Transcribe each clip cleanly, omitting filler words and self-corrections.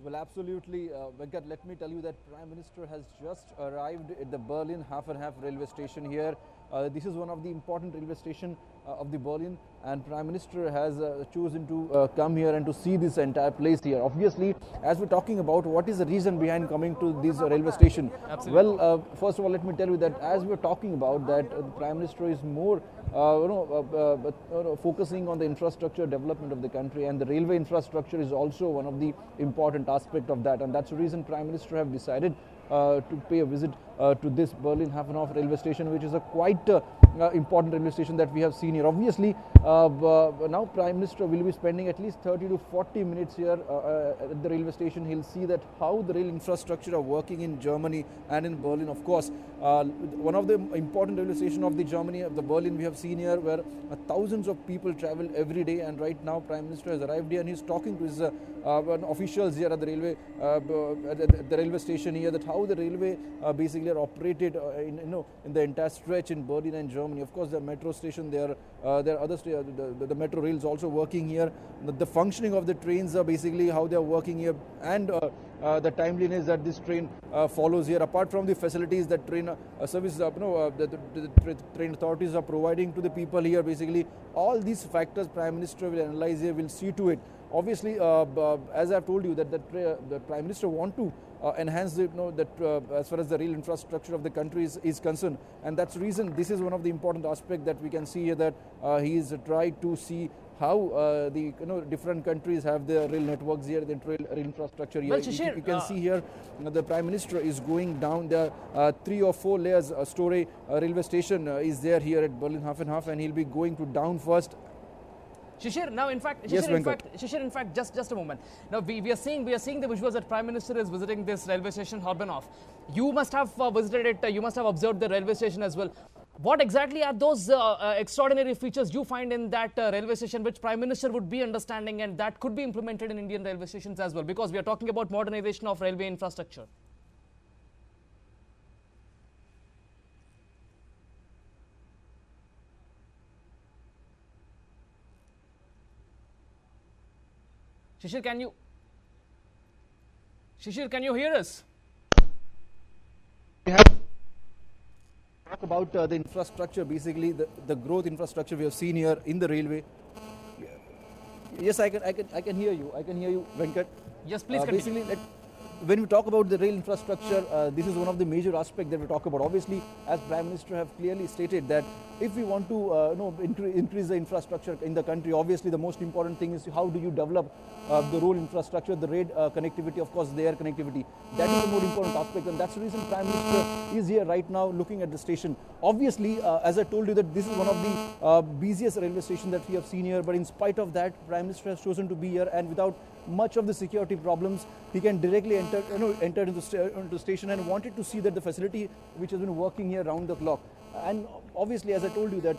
Well, absolutely, Venkat. Let me tell you that Prime Minister has just arrived at the Berlin half and half railway station here. This is one of the important railway station of the Berlin, and Prime Minister has chosen to come here and to see this entire place here. Obviously, as we're talking about what is the reason behind coming to this railway station. Absolutely. Well, first of all, let me tell you that as we're talking about that, the Prime Minister is more focusing on the infrastructure development of the country, and the railway infrastructure is also one of the important aspect of that, and that's the reason Prime Minister have decided to pay a visit to this Berlin Hafenhof railway station, which is a quite important railway station that we have seen here. Obviously, now Prime Minister will be spending at least 30 to 40 minutes here at the railway station. He'll see that how the rail infrastructure are working in Germany and in Berlin. Of course, one of the important railway station of the Germany, of the Berlin, we have seen here where thousands of people travel every day, and right now Prime Minister has arrived here and he's talking to his officials here at the railway at the railway station here, that how the railway basically are operated in the entire stretch in Berlin and Germany. Of course, the metro station there are other the metro rails also working here. The functioning of the trains are basically how they are working here, and the timeliness that this train follows here. Apart from the facilities that train service, the train authorities are providing to the people here, basically all these factors Prime Minister will analyze here, will see to it. Obviously, as I've told you, that the Prime Minister want to enhance the, as far as the rail infrastructure of the country is concerned, and that's the reason this is one of the important aspects that we can see here, that he is tried to see how the different countries have their rail networks here, the rail infrastructure here. Well, Shishir, you can see here the Prime Minister is going down the 3 or 4 layers story railway station is there here at Berlin Hafenhof, and he'll be going to down first. Shishir, now in fact, Yes, Shishir, in fact, just a moment. Now we are seeing the visuals that Prime Minister is visiting this railway station, Habenhof. You must have visited it. You must have observed the railway station as well. What exactly are those extraordinary features you find in that railway station, which Prime Minister would be understanding and that could be implemented in Indian railway stations as well? Because we are talking about modernization of railway infrastructure. Shishir, can you hear us? We have talk about the infrastructure, basically the growth infrastructure we have seen here in the railway. Yes, I can hear you. I can hear you, Venkat. Yes, please continue. Basically, when we talk about the rail infrastructure, this is one of the major aspects that we talk about. Obviously, as Prime Minister have clearly stated that if we want to increase the infrastructure in the country, obviously the most important thing is how do you develop the road infrastructure, the rail connectivity, of course, the air connectivity. That is the more important aspect, and that's the reason Prime Minister is here right now looking at the station. Obviously, as I told you, that this is one of the busiest railway stations that we have seen here, but in spite of that, Prime Minister has chosen to be here, and without much of the security problems, he can directly enter into the station, and wanted to see that the facility which has been working here round the clock. And obviously, as I told you, that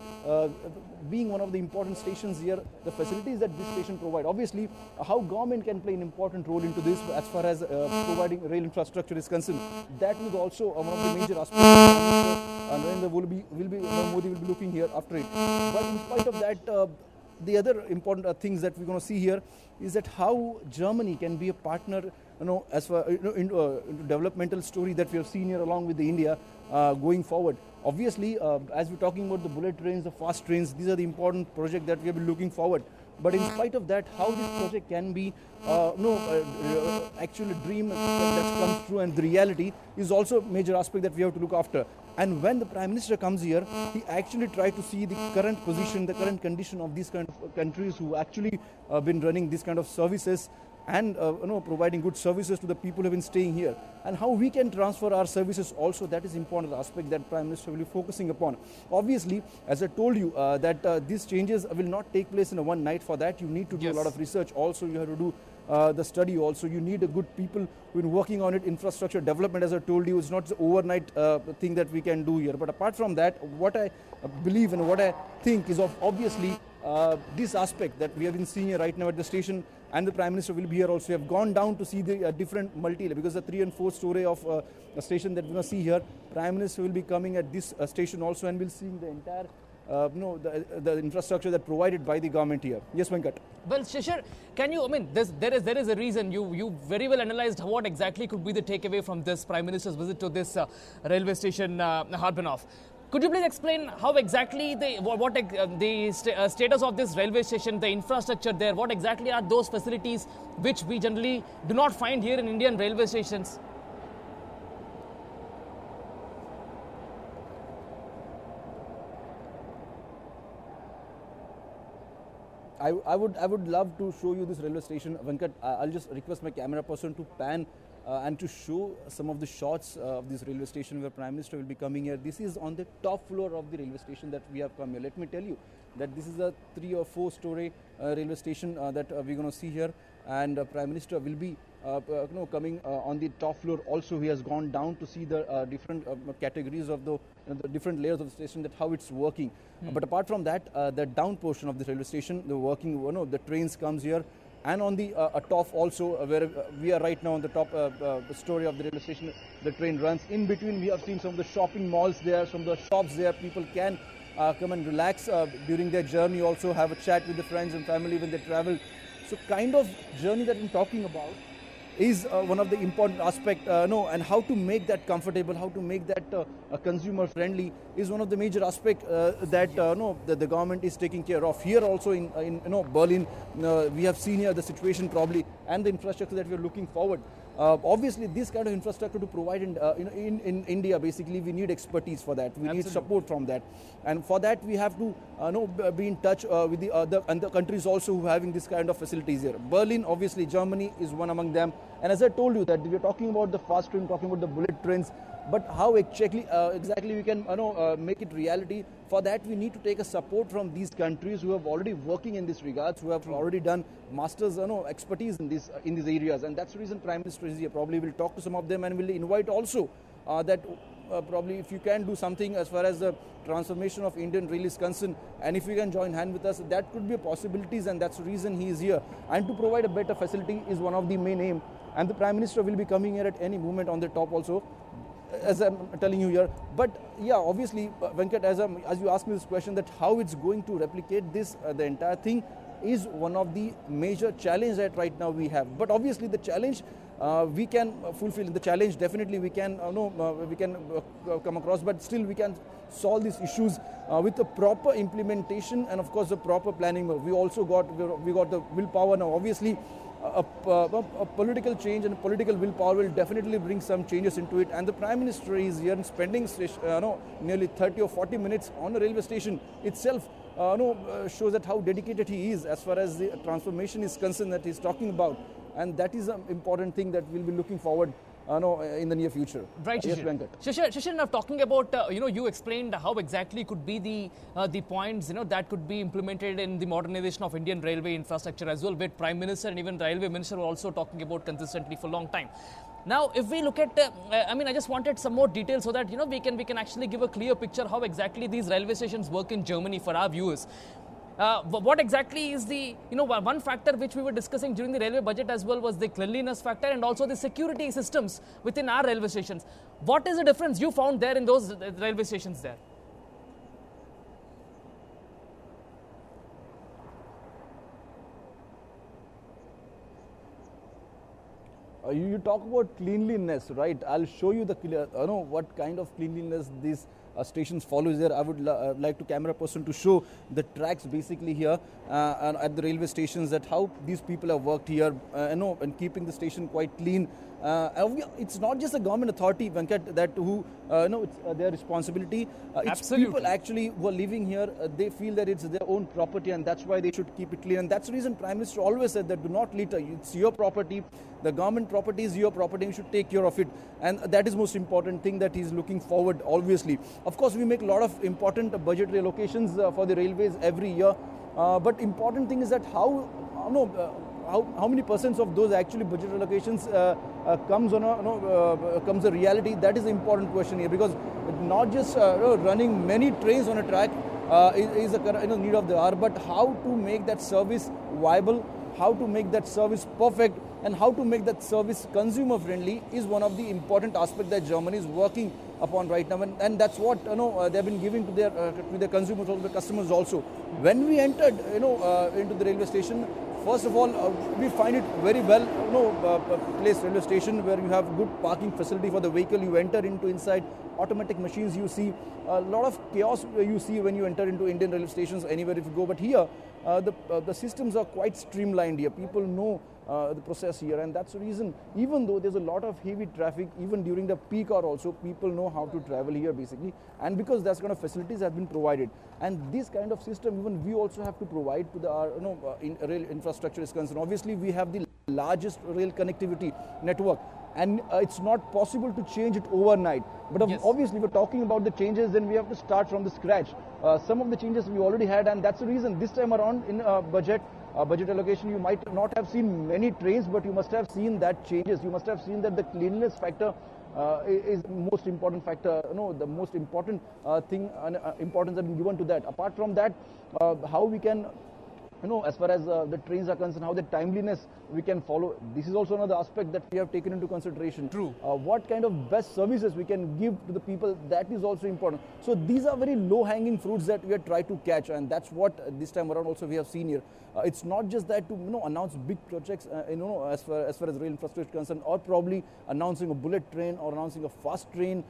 being one of the important stations here, the facilities that this station provide, obviously how government can play an important role into this as far as providing rail infrastructure is concerned, that is also one of the major aspects Narendra Modi will be looking here after it. But in spite of that, the other important things that we're going to see here is that how Germany can be a partner, as far into developmental story that we have seen here along with the India going forward. Obviously, as we're talking about the bullet trains, the fast trains, these are the important projects that we have been looking forward. But in spite of that, how this project can be actually a dream that comes true, and the reality is also a major aspect that we have to look after. And when the Prime Minister comes here, he actually tried to see the current position, the current condition of these kind of countries who actually been running these kind of services, and providing good services to the people who have been staying here, and how we can transfer our services also. That is important aspect that Prime Minister will be focusing upon. Obviously, as I told you, that these changes will not take place in a one night. For that, you need to do a lot of research. Also, you have to do the study. Also, you need a good people who are working on it. Infrastructure development, as I told you, is not the overnight thing that we can do here. But apart from that, what I believe and what I think is obviously this aspect that we have been seeing here right now at the station, and the Prime Minister will be here also. We have gone down to see the different multi, because the 3 and 4 story of a station that we're going to see here, Prime Minister will be coming at this station also, and we'll see the entire the infrastructure that provided by the government here. Yes, Venkat. Well, Shishir, can you, I mean, there is a reason. You very well analyzed what exactly could be the takeaway from this Prime Minister's visit to this railway station, Harbinoff. Could you please explain how exactly the status of this railway station, the infrastructure there, what exactly are those facilities which we generally do not find here in Indian railway stations? I would love to show you this railway station, Venkat. I'll just request my camera person to pan and to show some of the shots of this railway station where Prime Minister will be coming here. This is on the top floor of the railway station that we have come here. Let me tell you that this is a 3 or 4 story railway station that we're going to see here, and Prime Minister will be coming on the top floor. Also, he has gone down to see the different categories of the different layers of the station, that how it's working. But apart from that, the down portion of the railway station, the working, the trains comes here. And on the top also, where we are right now on the top story of the railway station, the train runs. In between, we have seen some of the shopping malls there, some of the shops there. People can come and relax during their journey, also have a chat with the friends and family when they travel. So kind of journey that I'm talking about is one of the important aspect, and how to make that comfortable, how to make that consumer friendly is one of the major aspect that the government is taking care of. Here also in Berlin, we have seen here the situation probably and the infrastructure that we are looking forward. Obviously, this kind of infrastructure to provide in India, basically we need expertise for that. We need support from that, and for that we have to be in touch with the other countries also who are having this kind of facilities here. Berlin, obviously, Germany is one among them. And as I told you that we are talking about the fast train, talking about the bullet trains, but how exactly we can make it reality. For that, we need to take a support from these countries who have already working in this regards, who have already done masters expertise in these areas, and that's the reason Prime Minister is here. Probably will talk to some of them and will invite also that probably if you can do something as far as the transformation of Indian Rail is concerned, and if you can join hand with us, that could be a possibilities, and that's the reason he is here. And to provide a better facility is one of the main aim. And the Prime Minister will be coming here at any moment on the top also, as I'm telling you here. But yeah, obviously, Venkat, as you asked me this question, that how it's going to replicate this, the entire thing is one of the major challenge that right now we have. But obviously the challenge we can fulfill. The challenge definitely we can come across, but still we can solve these issues with the proper implementation and of course the proper planning. We also got the willpower now. Obviously, a political change and a political willpower will definitely bring some changes into it, and the Prime Minister is here and spending nearly 30 or 40 minutes on a railway station itself shows that how dedicated he is as far as the transformation is concerned that he's talking about, and that is an important thing that we'll be looking forward in the near future. Right, Yes, Shishir. Venkat. Shishir, now talking about, you explained how exactly could be the points, that could be implemented in the modernization of Indian railway infrastructure as well, with Prime Minister and even Railway Minister were also talking about consistently for a long time. Now, if we look at, I just wanted some more details so that, we can actually give a clear picture how exactly these railway stations work in Germany for our viewers. What exactly is the, one factor which we were discussing during the railway budget as well was the cleanliness factor and also the security systems within our railway stations. What is the difference you found there in those railway stations there? You talk about cleanliness, right? I'll show you what kind of cleanliness these stations follows there. I would like to camera person to show the tracks basically here and at the railway stations, that how these people have worked here, and keeping the station quite clean. It's not just a government authority, Venkat, that it's their responsibility. It's Absolutely. people actually who are living here. They feel that it's their own property, and that's why they should keep it clean. And that's the reason Prime Minister always said that do not litter. It's your property. The government property is your property. You should take care of it. And that is most important thing that he's looking forward, obviously. Of course, we make a lot of important budget relocations for the railways every year. But important thing is that how many percents of those actually budget allocations comes a reality. That is the important question here, because not just running many trains on a track is a need of the hour, but how to make that service viable, how to make that service perfect, and how to make that service consumer friendly is one of the important aspects that Germany is working upon right now, and that's what they've been giving to their consumers, or the customers also. When we entered into the railway station, first of all, we find it very well placed railway station where you have good parking facility for the vehicle. You enter into inside, automatic machines you see, a lot of chaos you see when you enter into Indian railway stations anywhere if you go. But here, the systems are quite streamlined here. People know the process here, and that's the reason, even though there's a lot of heavy traffic, even during the peak hour also, people know how to travel here basically, and because that kind of facilities have been provided. And this kind of system, even we also have to provide to the rail infrastructure is concerned. Obviously, we have the largest rail connectivity network, and it's not possible to change it overnight. But Yes. obviously, we're talking about the changes, then we have to start from the scratch. Some of the changes we already had, and that's the reason this time around in budget allocation, you might not have seen many trains, but you must have seen that changes. You must have seen that the cleanliness factor is most important factor. The most important thing and importance has been given to that. Apart from that, how we can, as far as the trains are concerned, how the timeliness we can follow. This is also another aspect that we have taken into consideration. True. What kind of best services we can give to the people, that is also important. So these are very low-hanging fruits that we have tried to catch, and that's what this time around also we have seen here. It's not just that to announce big projects, as far as rail infrastructure is concerned, or probably announcing a bullet train or announcing a fast train.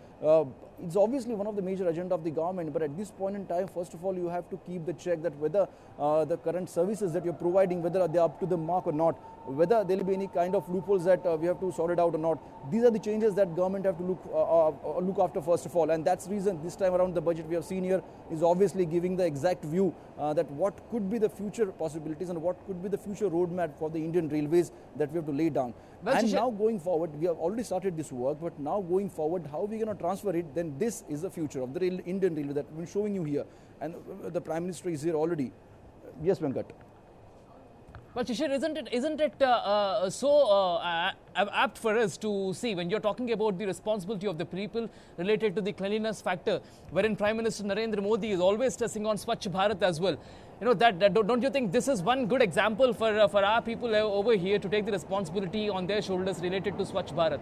It's obviously one of the major agenda of the government, but at this point in time, first of all, you have to keep the check that whether the current services that you're providing, whether they're up to the mark or not, whether there will be any kind of loopholes that we have to sort it out or not. These are the changes that government have to look after first of all, and that's the reason this time around the budget we have seen here is obviously giving the exact view that what could be the future possibilities and what could be the future roadmap for the Indian railways that we have to lay down. Well, and Shishir, now going forward, we have already started this work, but now going forward, how are we going to transfer it? Then this is the future of the Indian railway that we're showing you here, and the Prime Minister is here already. Yes, Venkat. But Shishir, isn't it so apt for us to see when you're talking about the responsibility of the people related to the cleanliness factor, wherein Prime Minister Narendra Modi is always stressing on Swachh Bharat as well. Don't you think this is one good example for our people over here to take the responsibility on their shoulders related to Swachh Bharat?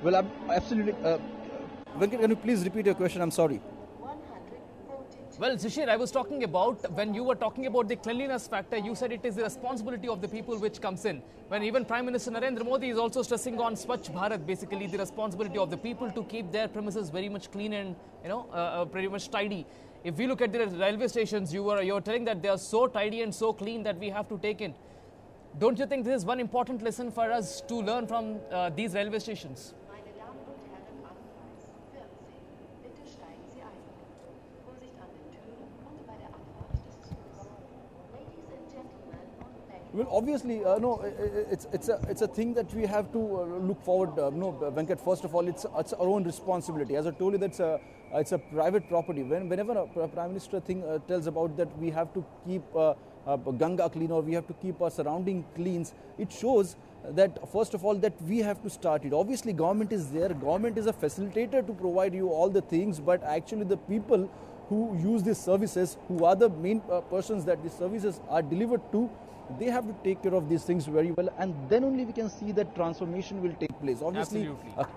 Well, absolutely. Venkat, can you please repeat your question? I'm sorry. Well, Shishir, I was talking about, when you were talking about the cleanliness factor, you said it is the responsibility of the people which comes in. When even Prime Minister Narendra Modi is also stressing on Swachh Bharat, basically the responsibility of the people to keep their premises very much clean and, pretty much tidy. If we look at the railway stations, you're telling that they are so tidy and so clean that we have to take in. Don't you think this is one important lesson for us to learn from these railway stations? Meine Damen und Herren, Anreis 14. Bitte steigen Sie ein. Vorsicht an den Türen und bei der Abfahrt des Zuges. Ladies and gentlemen on deck. Well, obviously, it's a thing that we have to look forward. Venkat, first of all, it's our own responsibility. As I told you, it's a private property. Whenever a Prime Minister tells about that, we have to keep Ganga clean, or we have to keep our surrounding clean, it shows that first of all that we have to start it. Obviously, government is there. Government is a facilitator to provide you all the things, but actually the people who use these services, who are the main persons that these services are delivered to, they have to take care of these things very well, and then only we can see that transformation will take place. Obviously,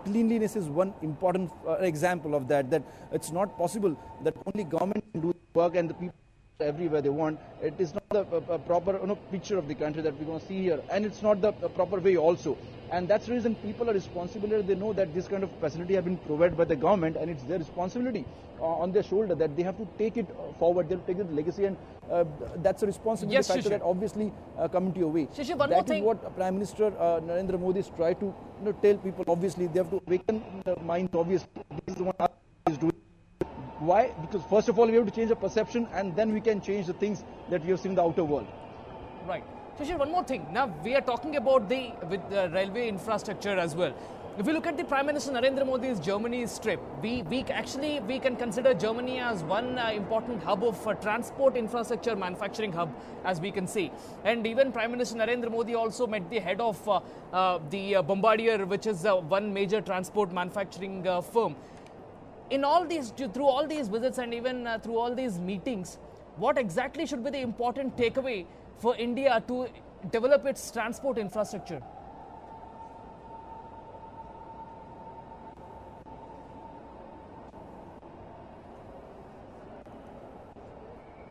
cleanliness is one important example of that. That it's not possible that only government can do the work and the people everywhere they want. It is not the proper picture of the country that we're going to see here, and it's not the proper way also. And that's the reason people are responsible. They know that this kind of facility have been provided by the government, and it's their responsibility on their shoulder that they have to take it forward. They'll take it legacy, and that's a responsibility factor that obviously come into your way. Shishir, one that more is thing. what Prime Minister Narendra Modi is trying to tell people. Obviously, they have to awaken their minds. Obviously, this is what is doing. Why? Because first of all, we have to change the perception, and then we can change the things that we have seen in the outer world. Right. Shishir, one more thing. Now, we are talking about the railway infrastructure as well. if we look at the Prime Minister Narendra Modi's Germany's trip, we can consider Germany as one important hub of transport infrastructure, manufacturing hub, as we can see. And even Prime Minister Narendra Modi also met the head of the Bombardier, which is one major transport manufacturing firm. In all these, through all these visits and even through all these meetings, what exactly should be the important takeaway for India to develop its transport infrastructure?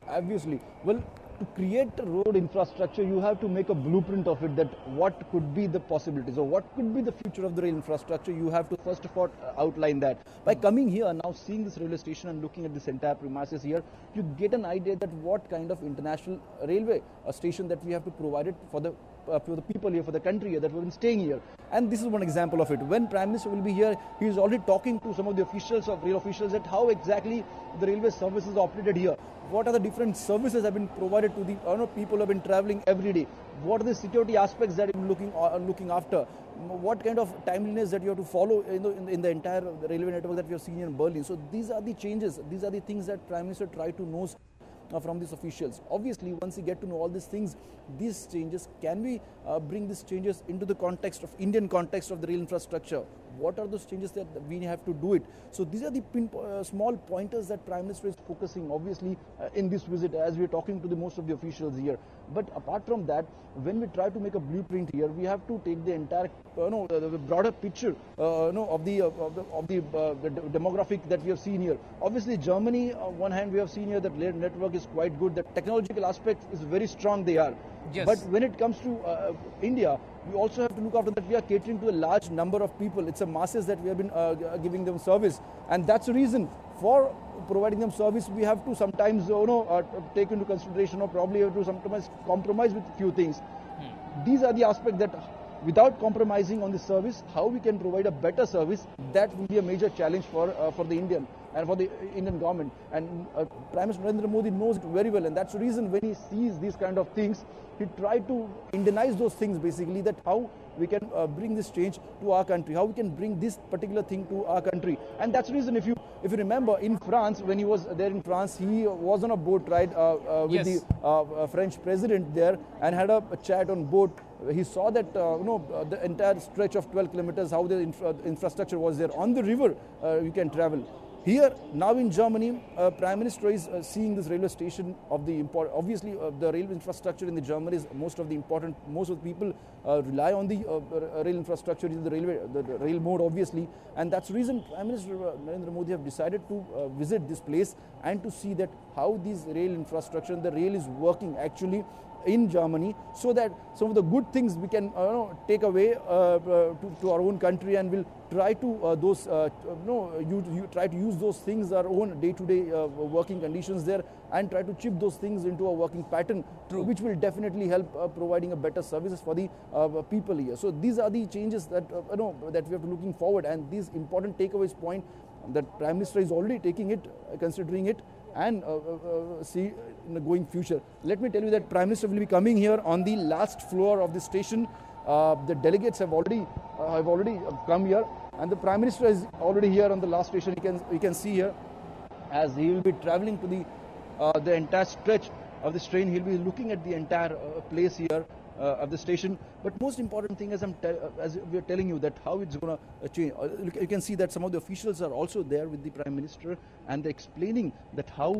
Obviously, well, to create a road infrastructure, you have to make a blueprint of it, that what could be the possibilities or what could be the future of the rail infrastructure. You have to first of all outline that. By coming here now, seeing this railway station and looking at this entire premises here, you get an idea that what kind of international railway station that we have to provide it for the people here, for the country here that we've been staying here. And this is one example of it. When Prime Minister will be here, he is already talking to some of the officials of rail officials at how exactly the railway services are operated here. What are the different services have been provided to the people who have been traveling every day? What are the security aspects that you're looking after? What kind of timeliness that you have to follow in the entire railway network that we have seen in Berlin? So these are the changes. These are the things that Prime Minister tried to know from these officials. Obviously, once you get to know all these things, these changes, can we bring these changes into the context of Indian context of the rail infrastructure? What are those changes that we have to do it? So these are the small pointers that Prime Minister is focusing, obviously, in this visit, as we are talking to the most of the officials here. But apart from that, when we try to make a blueprint here, we have to take the entire, the broader picture, of the demographic that we have seen here. Obviously, Germany, on one hand, we have seen here that rail network is quite good. The technological aspect is very strong. They are. Yes. But when it comes to India, we also have to look after that we are catering to a large number of people. It's a masses that we have been giving them service, and that's the reason for providing them service. We have to sometimes take into consideration, or probably have to sometimes compromise with few things. These are the aspects that, without compromising on the service, how we can provide a better service, that will be a major challenge for the Indian and for the Indian government. And Prime Minister Narendra Modi knows it very well, and that's the reason when he sees these kind of things, he tried to Indianize those things, basically, that how we can bring this change to our country, how we can bring this particular thing to our country. And that's the reason, if you remember, in France, when he was there in France, he was on a boat ride with Yes. the French president there, and had a chat on boat. He saw that the entire stretch of 12 kilometers, how the infrastructure was there. On the river, you can travel. Here, now in Germany, Prime Minister is seeing this railway station of the obviously, the railway infrastructure in the Germany is most of the people rely on the rail infrastructure, in the rail mode, obviously. And that's the reason Prime Minister Narendra Modi have decided to visit this place and to see that how this rail infrastructure and the rail is working actually in Germany, so that some of the good things we can take away to our own country, and we'll try to try to use those things, our own day-to-day working conditions there, and try to chip those things into a working pattern, which will definitely help providing a better services for the people here. So these are the changes that that we have to looking forward, and these important takeaways point that Prime Minister is already taking it, considering it, and see in the going future. Let me tell you that Prime Minister will be coming here on the last floor of the station. The delegates have already come here, and the Prime Minister is already here on the last station. You can see here, as he will be traveling to the entire stretch of this train. He'll be looking at the entire place here of the station. But most important thing, as we are telling you, that how it's going to change. You can see that some of the officials are also there with the Prime Minister, and they're explaining that how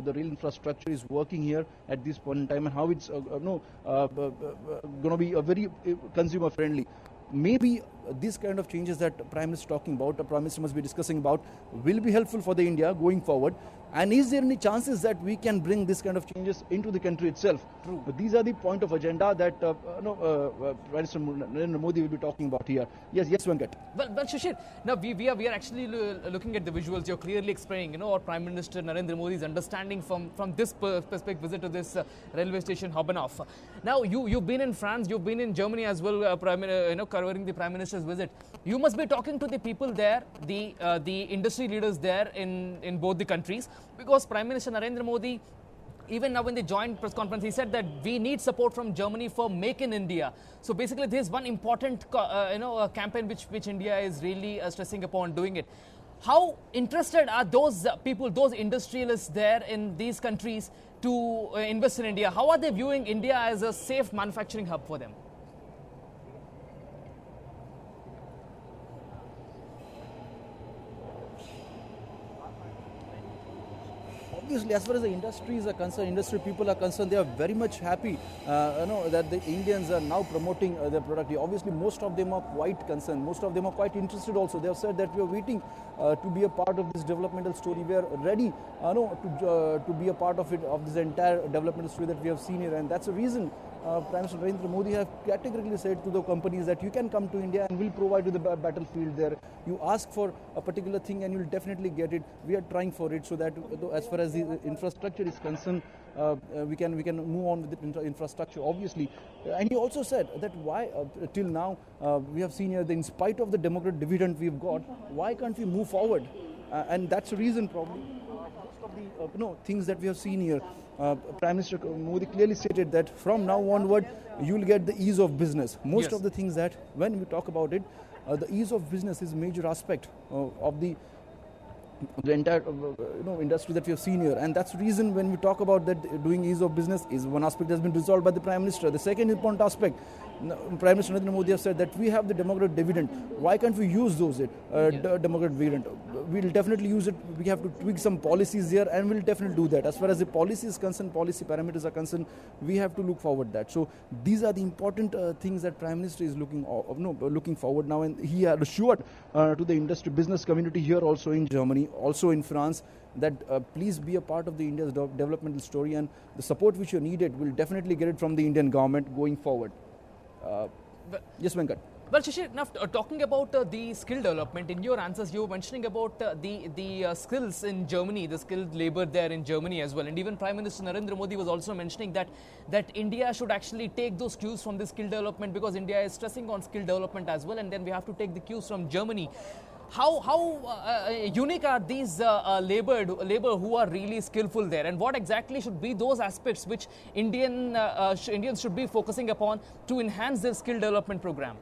the rail infrastructure is working here at this point in time, and how it's going to be a very consumer friendly. Maybe these kind of changes that Prime Minister is talking about, the Prime Minister must be discussing about, will be helpful for the India going forward. And is there any chances that we can bring this kind of changes into the country itself? True. But these are the point of agenda that Prime Minister Narendra Modi will be talking about here. Yes, Venkat. Well, Shishir, now we are actually looking at the visuals. You're clearly explaining, what Prime Minister Narendra Modi is understanding from this specific visit to this railway station, Habenhof. Now, you've been in France, you've been in Germany as well, covering the Prime Minister's visit. You must be talking to the people there, the industry leaders there in both the countries, because Prime Minister Narendra Modi even now in the joint press conference, he said that we need support from Germany for Make in India. So basically, this is one important campaign which India is really stressing upon doing it. How interested are those people, those industrialists there in these countries to invest in India? How are they viewing India as a safe manufacturing hub for them? Obviously, as far as the industries are concerned, industry people are concerned, they are very much happy, that the Indians are now promoting their product. Obviously, most of them are quite concerned. Most of them are quite interested also. They have said that we are waiting to be a part of this developmental story. We are ready, to be a part of it, of this entire developmental story that we have seen here. And that's the reason Prime Minister Narendra Modi have categorically said to the companies that you can come to India and we'll provide you the battlefield there. You ask for a particular thing and you'll definitely get it. We are trying for it so that as far as the infrastructure is concerned, we can move on with the infrastructure, obviously. And he also said that why till now we have seen here that in spite of the democratic dividend we've got, why can't we move forward? And that's the reason probably most of the things that we have seen here. Prime Minister Modi clearly stated that from now onward you will get the ease of business. Most of the things that when we talk about it, the ease of business is a major aspect of the entire industry that we have seen here, and that's the reason when we talk about that doing ease of business is one aspect that has been resolved by the Prime Minister. The second important aspect, Prime Minister Narendra Modi has said that we have the democratic dividend. Why can't we use those democratic dividend? We'll definitely use it. We have to tweak some policies here, and we'll definitely do that. As far as the policy is concerned, policy parameters are concerned, we have to look forward that. So these are the important things that Prime Minister is looking forward now, and he had assured to the industry business community here also in Germany, also in France, that please be a part of the India's developmental story, and the support which you needed will definitely get it from the Indian government going forward. Yes, Venkat. Well, Shishir, now talking about the skill development, in your answers you were mentioning about the skills in Germany, the skilled labor there in Germany as well. And even Prime Minister Narendra Modi was also mentioning that India should actually take those cues from the skill development, because India is stressing on skill development as well, and then we have to take the cues from Germany. How unique are these labor who are really skillful there, and what exactly should be those aspects which Indians should be focusing upon to enhance their skill development program?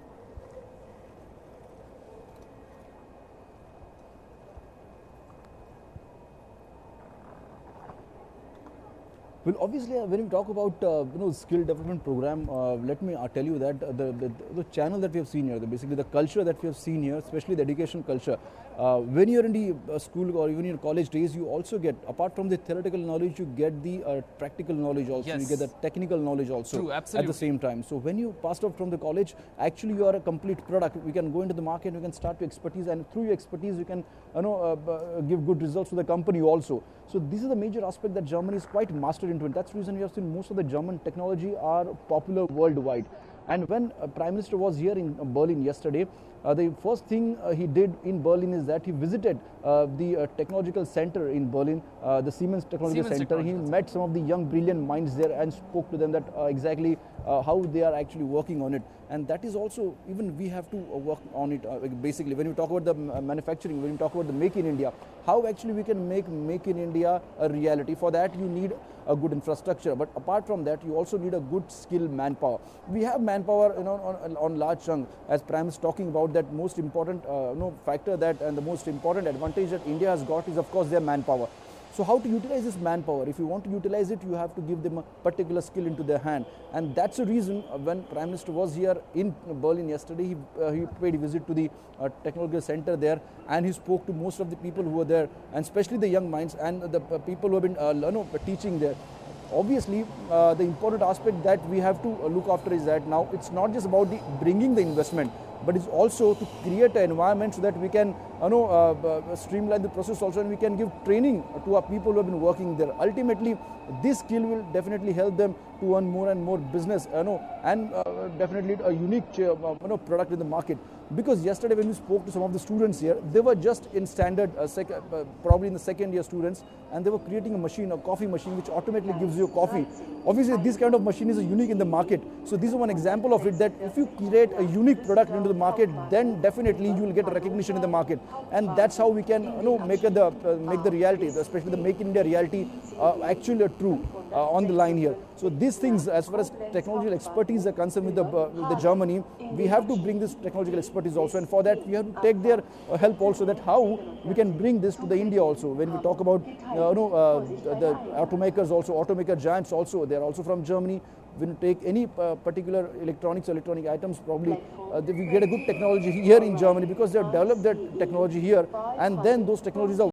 Well, obviously, when we talk about skill development program, let me tell you that the channel that we have seen here, basically the culture that we have seen here, especially the education culture. When you're in the school or even in your college days, you also get, apart from the theoretical knowledge, you get the practical knowledge also. Yes. You get the technical knowledge also. True, absolutely. At the same time. So when you passed out from the college, actually you are a complete product. We can go into the market, you can start your expertise, and through your expertise, you can give good results to the company also. So this is the major aspect that Germany is quite mastered into, and that's the reason we have seen most of the German technology are popular worldwide. And when Prime Minister was here in Berlin yesterday, the first thing he did in Berlin is that he visited the technological center in Berlin, the Siemens Technological Center. He met some of the young brilliant minds there and spoke to them that exactly how they are actually working on it. And that is also, even we have to work on it basically. When you talk about the manufacturing, when you talk about the Make in India, how actually we can make in India a reality. For that you need a good infrastructure, but apart from that you also need a good skilled manpower. We have manpower on large chunk, as Prime is talking about, that most important factor that, and the most important advantage that India has got is of course their manpower. So how to utilize this manpower? If you want to utilize it, you have to give them a particular skill into their hand. And that's the reason when Prime Minister was here in Berlin yesterday, he paid a visit to the technological center there, and he spoke to most of the people who were there, and especially the young minds and the people who have been teaching there. Obviously, the important aspect that we have to look after is that now it's not just about bringing the investment, but it's also to create an environment so that we can streamline the process also, and we can give training to our people who have been working there. Ultimately, this skill will definitely help them to earn more and more business, and definitely a unique product in the market. Because yesterday when we spoke to some of the students here, they were just in standard, probably in the second year students, and they were creating a machine, a coffee machine, which automatically gives you a coffee. Obviously, this kind of machine is unique in the market. So this is one example of it, that if you create a unique product into the market, then definitely you will get recognition in the market. And that's how we can make the reality, especially the Make in India reality, actually true. on the line here. So these things, as far as technological expertise are concerned with the Germany, we have to bring this technological expertise also, and for that we have to take their help also, that how we can bring this to the India also. When we talk about the automakers also, automaker giants also, they are also from Germany. When you take any particular electronic items, probably we get a good technology here in Germany, because they have developed that technology here, and then those technologies are